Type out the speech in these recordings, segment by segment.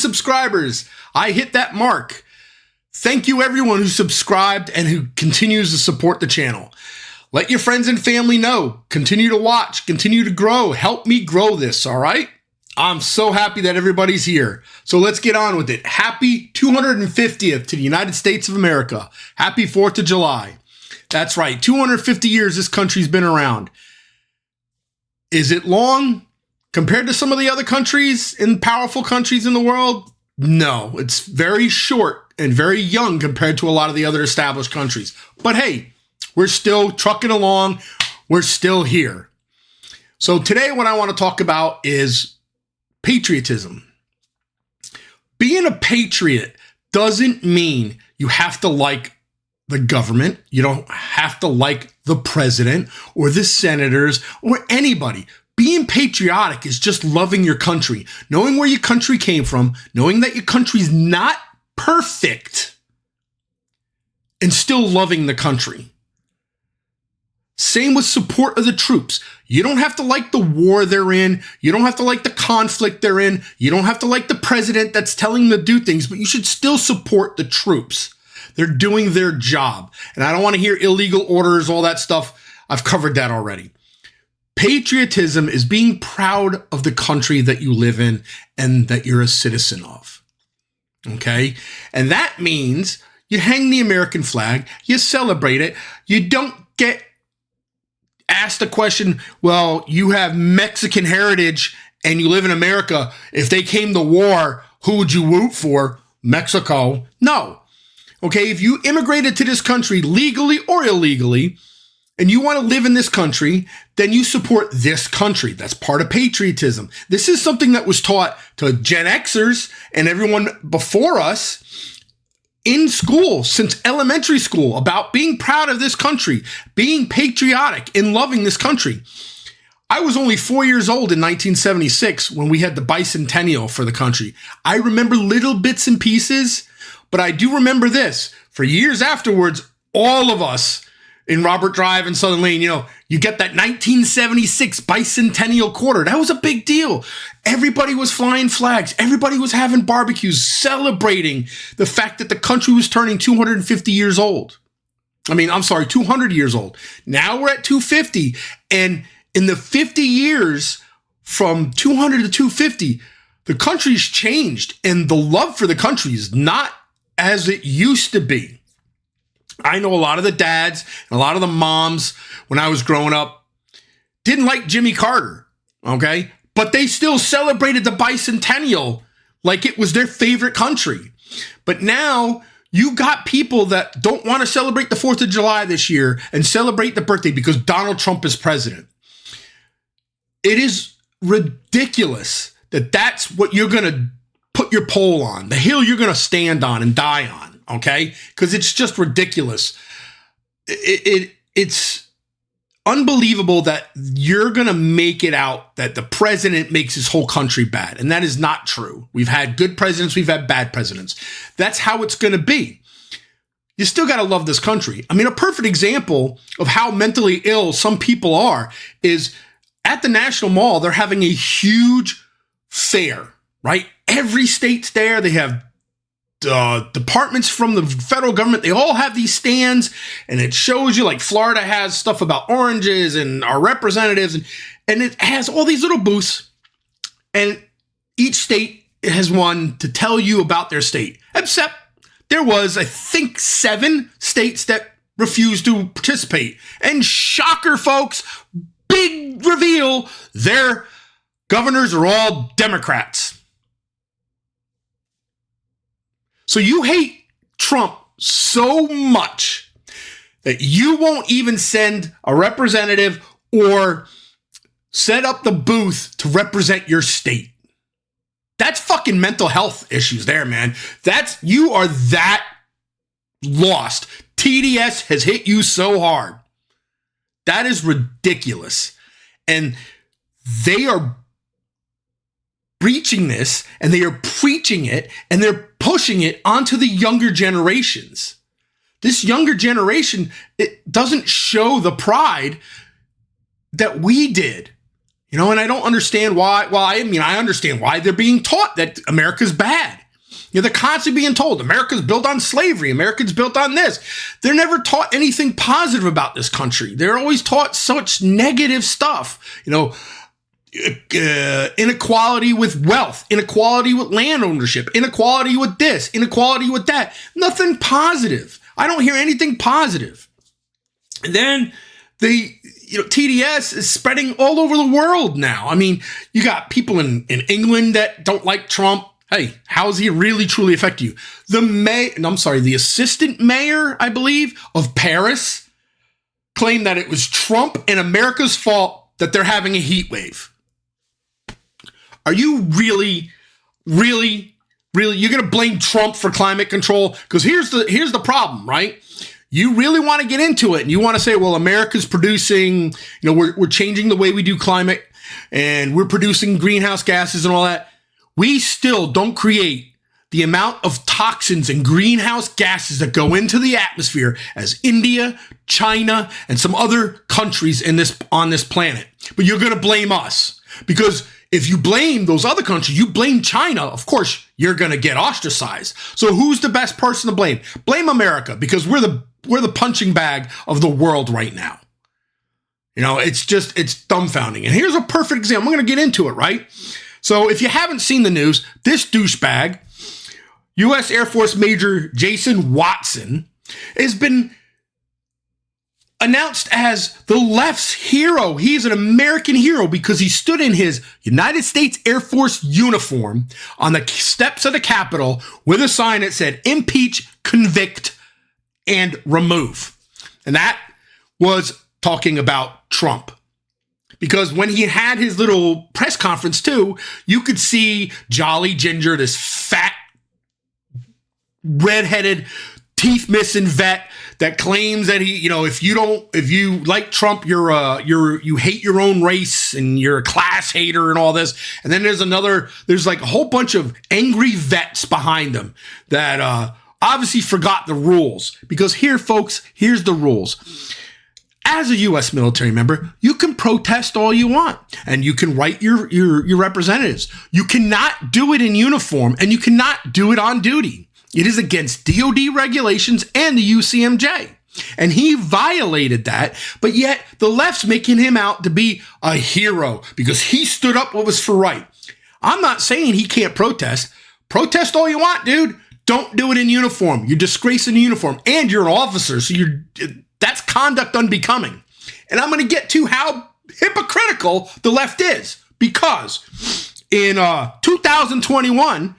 subscribers. I hit that mark. Thank you everyone who subscribed and who continues to support the channel. Let your friends and family know. Continue to watch, continue to grow. Help me grow this, all right? I'm so happy that everybody's here. So let's get on with it. Happy 250th to the United States of America. Happy 4th of July. That's right, 250 years this country's been around. Is it long compared to some of the other countries and powerful countries in the world? No, it's very short and very young compared to a lot of the other established countries. But hey, we're still trucking along. We're still here. So today what I want to talk about is patriotism. Being a patriot doesn't mean you have to like the government. You don't have to like the president or the senators or anybody. Being patriotic is just loving your country, knowing where your country came from, knowing that your country's not perfect, and still loving the country. Same with support of the troops. You don't have to like the war they're in. You don't have to like the conflict they're in. You don't have to like the president that's telling them to do things, but you should still support the troops. They're doing their job. And I don't want to hear illegal orders, all that stuff. I've covered that already. Patriotism is being proud of the country that you live in and that you're a citizen of. Okay? And that means you hang the American flag, you celebrate it, you don't get asked the question, well, you have Mexican heritage and you live in America. If they came to war, who would you root for? Mexico? No. Okay, if you immigrated to this country legally or illegally, and you want to live in this country, then you support this country. That's part of patriotism. This is something that was taught to Gen Xers and everyone before us in school, since elementary school, about being proud of this country, being patriotic and loving this country. I was only 4 years old in 1976 when we had the bicentennial for the country. I remember little bits and pieces, but I do remember this. For years afterwards, all of us in Robert Drive and Southern Lane, you get that 1976 bicentennial quarter. That was a big deal. Everybody was flying flags. Everybody was having barbecues, celebrating the fact that the country was turning 250 years old. 200 years old. Now we're at 250. And in the 50 years from 200 to 250, the country's changed. And the love for the country is not as it used to be. I know a lot of the dads and a lot of the moms when I was growing up didn't like Jimmy Carter, okay? But they still celebrated the bicentennial like it was their favorite country. But now you got people that don't want to celebrate the 4th of July this year and celebrate the birthday because Donald Trump is president. It is ridiculous that that's what you're going to put your pole on, the hill you're going to stand on and die on. Okay, because it's just ridiculous. It's unbelievable that you're going to make it out that the president makes his whole country bad. And that is not true. We've had good presidents. We've had bad presidents. That's how it's going to be. You still got to love this country. A perfect example of how mentally ill some people are is at the National Mall, they're having a huge fair, right? Every state's there. They have departments from the federal government. They all have these stands, and it shows you, like Florida has stuff about oranges and our representatives, and it has all these little booths, and each state has one to tell you about their state, except there was, I think, 7 states that refused to participate. And shocker, folks, big reveal, their governors are all Democrats. So you hate Trump so much that you won't even send a representative or set up the booth to represent your state. That's fucking mental health issues there, man. You are that lost. TDS has hit you so hard. That is ridiculous. And they are preaching this, and they are preaching it, and they're pushing it onto the younger generations. This younger generation, it doesn't show the pride that we did. And I don't understand why. Well, I understand why they're being taught that America's bad. They're constantly being told America's built on slavery. America's built on this. They're never taught anything positive about this country. They're always taught such negative stuff. Inequality with wealth, inequality with land ownership, inequality with this, inequality with that. Nothing positive. I don't hear anything positive. And then TDS is spreading all over the world now. I mean, you got people in England that don't like Trump. Hey, how does he really truly affect you? The assistant mayor, I believe, of Paris claimed that it was Trump and America's fault that they're having a heat wave. Are you really, you're going to blame Trump for climate control? Because here's the problem, right? You really want to get into it and you want to say, well, America's producing, we're changing the way we do climate and we're producing greenhouse gases and all that. We still don't create the amount of toxins and greenhouse gases that go into the atmosphere as India, China, and some other countries on this planet. But you're going to blame us because if you blame those other countries, you blame China, of course, you're going to get ostracized. So who's the best person to blame? Blame America because we're the punching bag of the world right now. It's dumbfounding. And here's a perfect example. I'm going to get into it, right? So if you haven't seen the news, this douchebag, U.S. Air Force Major Jason Watson, has been announced as the left's hero. He's an American hero because he stood in his United States Air Force uniform on the steps of the Capitol with a sign that said, impeach, convict, and remove. And that was talking about Trump. Because when he had his little press conference too, you could see Jolly Ginger, this fat, redheaded, teeth-missing vet that claims that he, if you like Trump, you hate your own race and you're a class hater and all this. And then there's like a whole bunch of angry vets behind them that obviously forgot the rules. Because here, folks, here's the rules. As a U.S. military member, you can protest all you want, and you can write your representatives. You cannot do it in uniform, and you cannot do it on duty. It is against DOD regulations and the UCMJ. And he violated that, but yet the left's making him out to be a hero because he stood up what was for right. I'm not saying he can't protest. Protest all you want, dude. Don't do it in uniform. You're disgracing the uniform, and you're an officer, so that's conduct unbecoming. And I'm going to get to how hypocritical the left is because in 2021,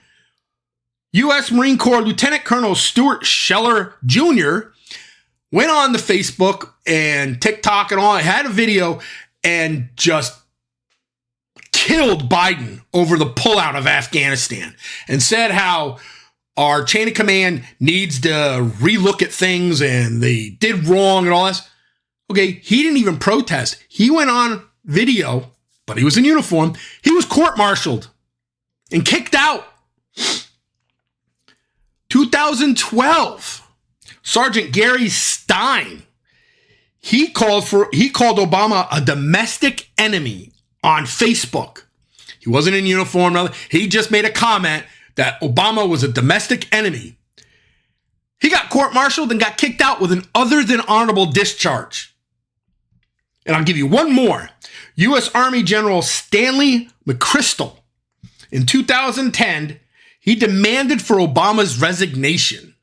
U.S. Marine Corps Lieutenant Colonel Stuart Scheller Jr. went on to Facebook and TikTok and all, had a video and just killed Biden over the pullout of Afghanistan and said how our chain of command needs to relook at things and they did wrong and all this. Okay, he didn't even protest. He went on video, but he was in uniform. He was court-martialed and kicked out. 2012, Sergeant Gary Stein, he called Obama a domestic enemy on Facebook. He wasn't in uniform. He just made a comment that Obama was a domestic enemy. He got court-martialed and got kicked out with an other than honorable discharge. And I'll give you one more. U.S. Army General Stanley McChrystal, in 2010, he demanded for Obama's resignation.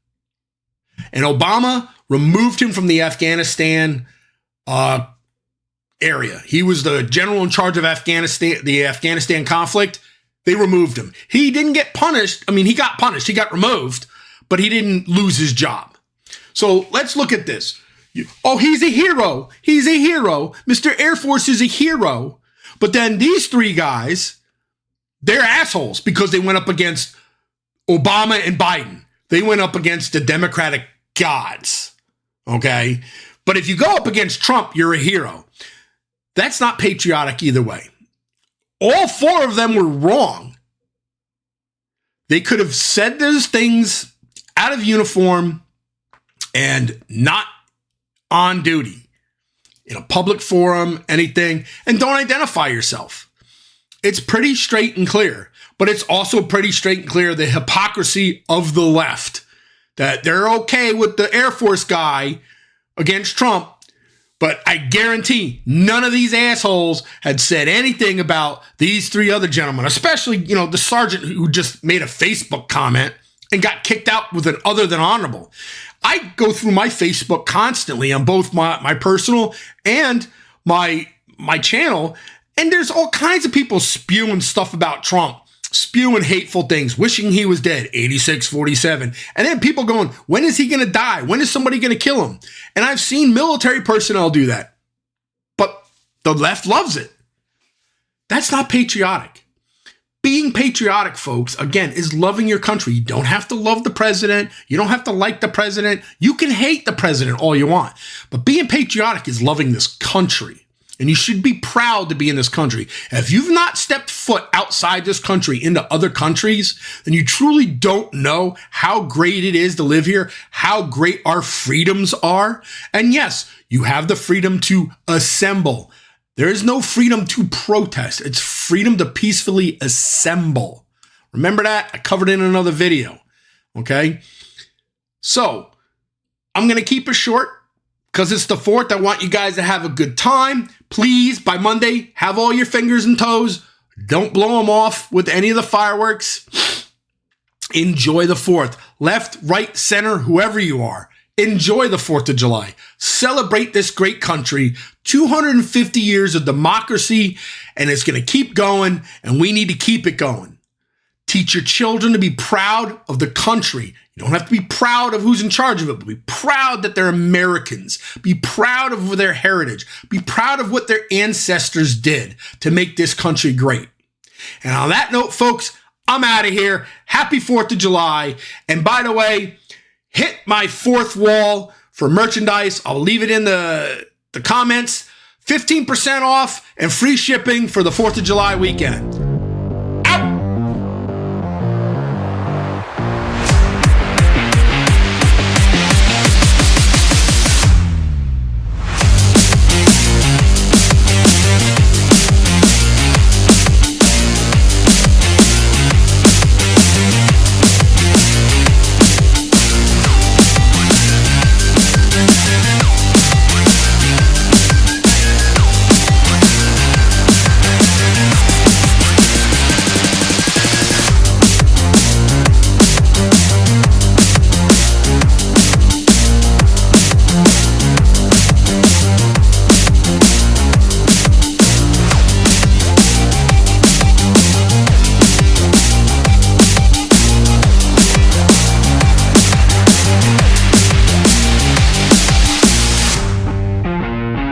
And Obama removed him from the Afghanistan area. He was the general in charge of the Afghanistan conflict. They removed him. He didn't get punished. I mean, he got punished. He got removed, but he didn't lose his job. So let's look at this. He's a hero. He's a hero. Mr. Air Force is a hero. But then these three guys, they're assholes because they went up against Obama and Biden. They went up against the Democratic gods. Okay? But if you go up against Trump, you're a hero. That's not patriotic either way. All four of them were wrong. They could have said those things out of uniform and not on duty in a public forum, anything, and don't identify yourself. It's pretty straight and clear, but it's also pretty straight and clear the hypocrisy of the left, that they're okay with the Air Force guy against Trump, but I guarantee none of these assholes had said anything about these three other gentlemen, especially, the sergeant who just made a Facebook comment and got kicked out with an other than honorable. I go through my Facebook constantly on both my personal and my channel, and there's all kinds of people spewing stuff about Trump, spewing hateful things, wishing he was dead, 86-47. And then people going, when is he going to die? When is somebody going to kill him? And I've seen military personnel do that. But the left loves it. That's not patriotic. Being patriotic, folks, again, is loving your country. You don't have to love the president. You don't have to like the president. You can hate the president all you want. But being patriotic is loving this country. And you should be proud to be in this country. If you've not stepped foot outside this country into other countries, then you truly don't know how great it is to live here, how great our freedoms are. And yes, you have the freedom to assemble. There is no freedom to protest. It's freedom to peacefully assemble. Remember that? I covered it in another video. Okay? So, I'm going to keep it short because it's the 4th. I want you guys to have a good time. Please, by Monday, have all your fingers and toes. Don't blow them off with any of the fireworks. Enjoy the 4th. Left, right, center, whoever you are. Enjoy the 4th of July. Celebrate this great country. 250 years of democracy, and it's going to keep going, and we need to keep it going. Teach your children to be proud of the country. You don't have to be proud of who's in charge of it, but be proud that they're Americans. Be proud of their heritage. Be proud of what their ancestors did to make this country great. And on that note, folks, I'm out of here. Happy 4th of July. And by the way, hit my 4th wall for merchandise. I'll leave it in the comments. 15% off and free shipping for the 4th of July weekend.